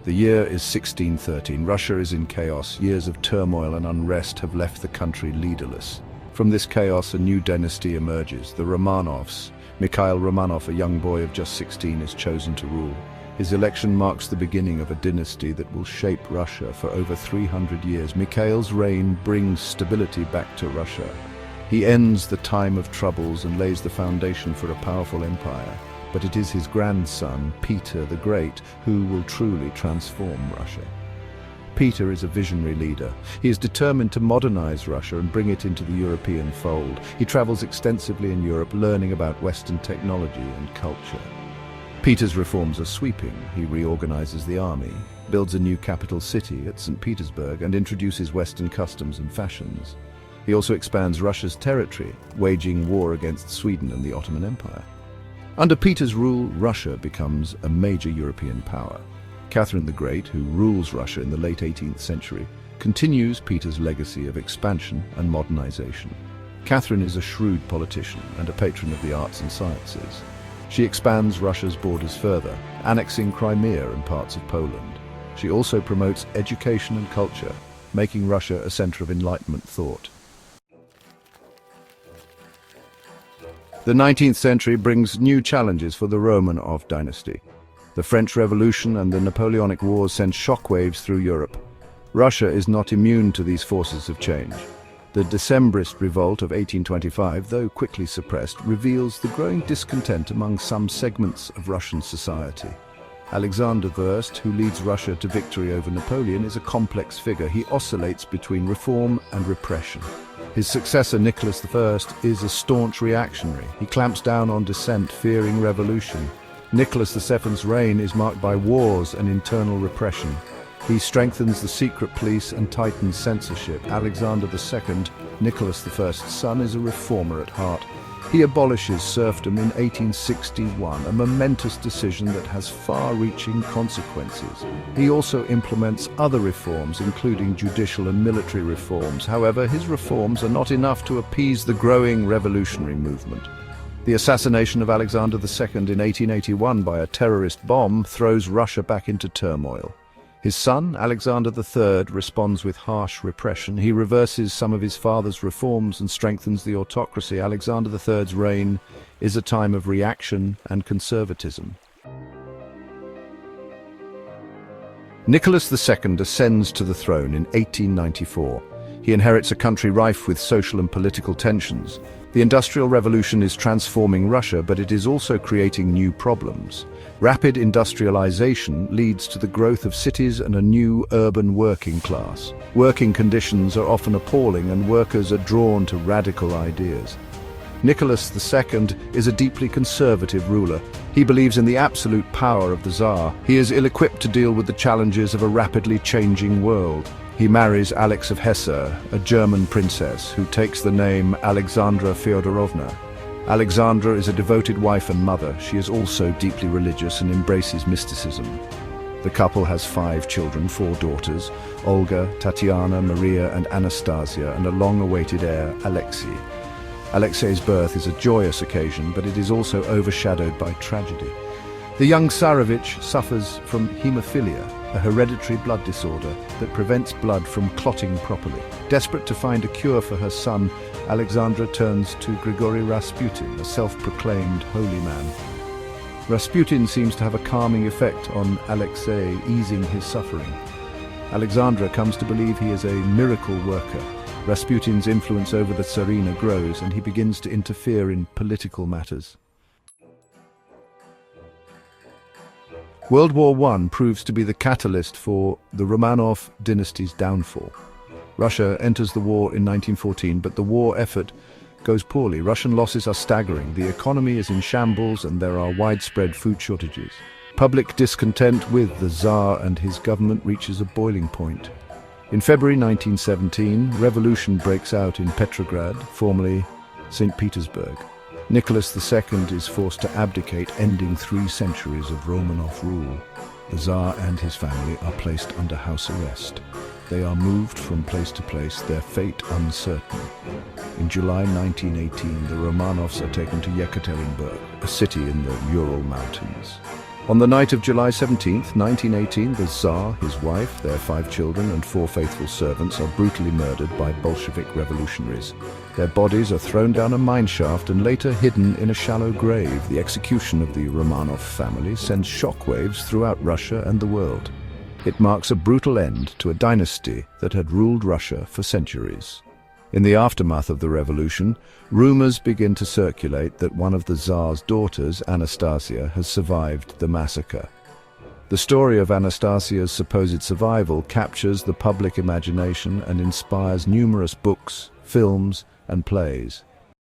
The year is 1613. Russia is in chaos. Years of turmoil and unrest have left the country leaderless. From this chaos, a new dynasty emerges, the Romanovs. Mikhail Romanov, a young boy of just 16, is chosen to rule. His election marks the beginning of a dynasty that will shape Russia for over 300 years. Mikhail's reign brings stability back to Russia. He ends the time of troubles and lays the foundation for a powerful empire. But it is his grandson, Peter the Great, who will truly transform Russia. Peter is a visionary leader. He is determined to modernize Russia and bring it into the European fold. He travels extensively in Europe, learning about Western technology and culture. Peter's reforms are sweeping. He reorganizes the army, builds a new capital city at St. Petersburg, and introduces Western customs and fashions. He also expands Russia's territory, waging war against Sweden and the Ottoman Empire. Under Peter's rule, Russia becomes a major European power. Catherine the Great, who rules Russia in the late 18th century, continues Peter's legacy of expansion and modernization. Catherine is a shrewd politician and a patron of the arts and sciences. She expands Russia's borders further, annexing Crimea and parts of Poland. She also promotes education and culture, making Russia a center of Enlightenment thought. The 19th century brings new challenges for the Romanov dynasty. The French Revolution and the Napoleonic Wars sent shockwaves through Europe. Russia is not immune to these forces of change. The Decembrist revolt of 1825, though quickly suppressed, reveals the growing discontent among some segments of Russian society. Alexander I, who leads Russia to victory over Napoleon, is a complex figure. He oscillates between reform and repression. His successor, Nicholas I, is a staunch reactionary. He clamps down on dissent, fearing revolution. Nicholas II's reign is marked by wars and internal repression. He strengthens the secret police and tightens censorship. Alexander II, Nicholas I's son, is a reformer at heart. He abolishes serfdom in 1861, a momentous decision that has far-reaching consequences. He also implements other reforms, including judicial and military reforms. However, his reforms are not enough to appease the growing revolutionary movement. The assassination of Alexander II in 1881 by a terrorist bomb throws Russia back into turmoil. His son, Alexander III, responds with harsh repression. He reverses some of his father's reforms and strengthens the autocracy. Alexander III's reign is a time of reaction and conservatism. Nicholas II ascends to the throne in 1894. He inherits a country rife with social and political tensions. The Industrial Revolution is transforming Russia, but it is also creating new problems. Rapid industrialization leads to the growth of cities and a new urban working class. Working conditions are often appalling, and workers are drawn to radical ideas. Nicholas II is a deeply conservative ruler. He believes in the absolute power of the Tsar. He is ill-equipped to deal with the challenges of a rapidly changing world. He marries Alex of Hesse, a German princess who takes the name Alexandra Fyodorovna. Alexandra is a devoted wife and mother. She is also deeply religious and embraces mysticism. The couple has 5 children, 4 daughters, Olga, Tatiana, Maria, and Anastasia, and a long-awaited heir, Alexei. Alexei's birth is a joyous occasion, but it is also overshadowed by tragedy. The young Tsarevich suffers from hemophilia, a hereditary blood disorder that prevents blood from clotting properly. Desperate to find a cure for her son, Alexandra turns to Grigory Rasputin, a self-proclaimed holy man. Rasputin seems to have a calming effect on Alexei, easing his suffering. Alexandra comes to believe he is a miracle worker. Rasputin's influence over the Tsarina grows, and he begins to interfere in political matters. World War I proves to be the catalyst for the Romanov dynasty's downfall. Russia enters the war in 1914, but the war effort goes poorly. Russian losses are staggering. The economy is in shambles, and there are widespread food shortages. Public discontent with the Tsar and his government reaches a boiling point. In February 1917, revolution breaks out in Petrograd, formerly St. Petersburg. Nicholas II is forced to abdicate, ending 3 centuries of Romanov rule. The Tsar and his family are placed under house arrest. They are moved from place to place, their fate uncertain. In July 1918, the Romanovs are taken to Yekaterinburg, a city in the Ural Mountains. On the night of July 17, 1918, the Tsar, his wife, their 5 children and 4 faithful servants are brutally murdered by Bolshevik revolutionaries. Their bodies are thrown down a mine shaft and later hidden in a shallow grave. The execution of the Romanov family sends shockwaves throughout Russia and the world. It marks a brutal end to a dynasty that had ruled Russia for centuries. In the aftermath of the revolution, rumors begin to circulate that one of the Tsar's daughters, Anastasia, has survived the massacre. The story of Anastasia's supposed survival captures the public imagination and inspires numerous books, films, and plays.